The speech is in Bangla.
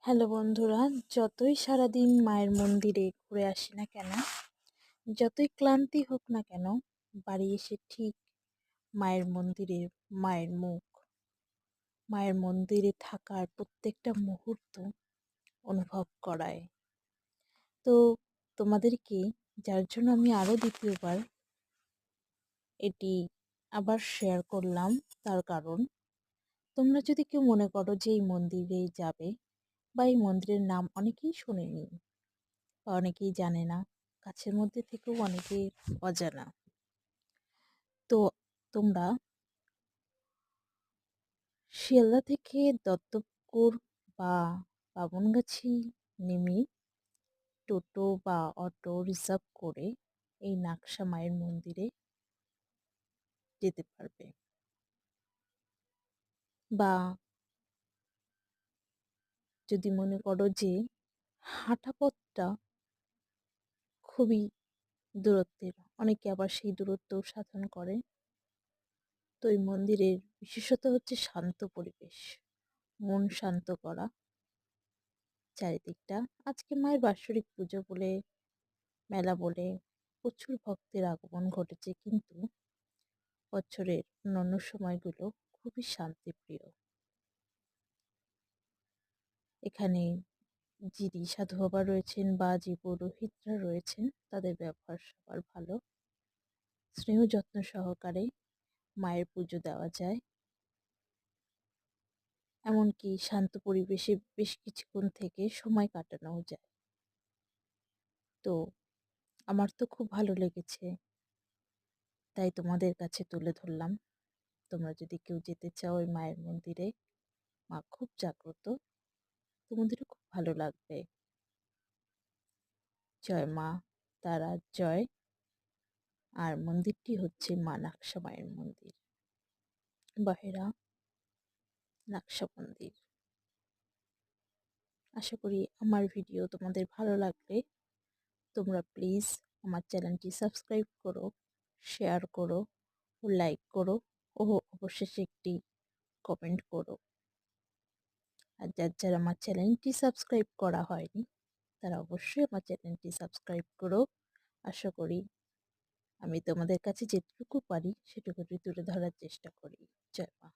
হ্যালো বন্ধুরা, যতই সারাদিন মায়ের মন্দিরে ঘুরে আসি না কেন, যতই ক্লান্তি হোক না কেন, বাড়ি এসে ঠিক মায়ের মন্দিরে মায়ের মুখ, মায়ের মন্দিরে থাকার প্রত্যেকটা মুহূর্ত অনুভব করায়। তো তোমাদেরকে, যার জন্য আমি আরও দ্বিতীয়বার এটি আবার শেয়ার করলাম, তার কারণ তোমরা যদি কেউ মনে করো যে এই মন্দিরে যাবে বা এই মন্দিরের নাম অনেকেই শোনেনি বা অনেকেই জানে না, কাছের মধ্যে থেকেও অনেকের অজানা, তো তোমরা শিয়ালদা থেকে দত্তপুকুর বা বামনগাছি নেমে টোটো বা অটো রিজার্ভ করে এই নাকশা মায়ের মন্দিরে যেতে পারবে। বা যদি মনে করো যে হাঁটা পথটা খুবই দূরত্বের, অনেকে আবার সেই দূরত্ব সাধন করে, তো এই মন্দিরের বিশেষত হচ্ছে শান্ত পরিবেশ, মন শান্ত করা চারিদিকটা। আজকে মায়ের বাৎসরিক পুজো বলে, মেলা বলে প্রচুর ভক্তের আগমন ঘটেছে, কিন্তু বছরের অন্যান্য সময়গুলো খুবই শান্তিপ্রিয়। এখানে যিনি সাধু বাবা রয়েছেন বা যে পুরোহিতরা রয়েছেন, তাদের ব্যবহার সবার ভালো, স্নেহ যত্ন সহকারে মায়ের পুজো দেওয়া যায়। এমনকি শান্ত পরিবেশে বেশ কিছুক্ষণ থেকে সময় কাটানোও যায়। তো আমার তো খুব ভালো লেগেছে, তাই তোমাদের কাছে তুলে ধরলাম। তোমরা যদি কেউ যেতে চাও ওই মায়ের মন্দিরে, মা খুব জাগ্রত, তোমাদেরও খুব ভালো লাগবে। জয় মা তারা জয়। আর মন্দিরটি হচ্ছে মা নাকশা মায়ের মন্দির, বহেরা নাকশা মন্দির। আশা করি আমার ভিডিও তোমাদের ভালো লাগলে তোমরা প্লিজ আমার চ্যানেলটি সাবস্ক্রাইব করো, শেয়ার করো ও লাইক করো ও অবশেষে একটি কমেন্ট করো। আর যারা আমার চ্যানেলটি সাবস্ক্রাইব করা হয়নি, তারা অবশ্যই আমার চ্যানেলটি সাবস্ক্রাইব করো। আশা করি আমি তোমাদের কাছে যেটুকু পারি সেটুকুই তুলে ধরার চেষ্টা করি। জয় মা।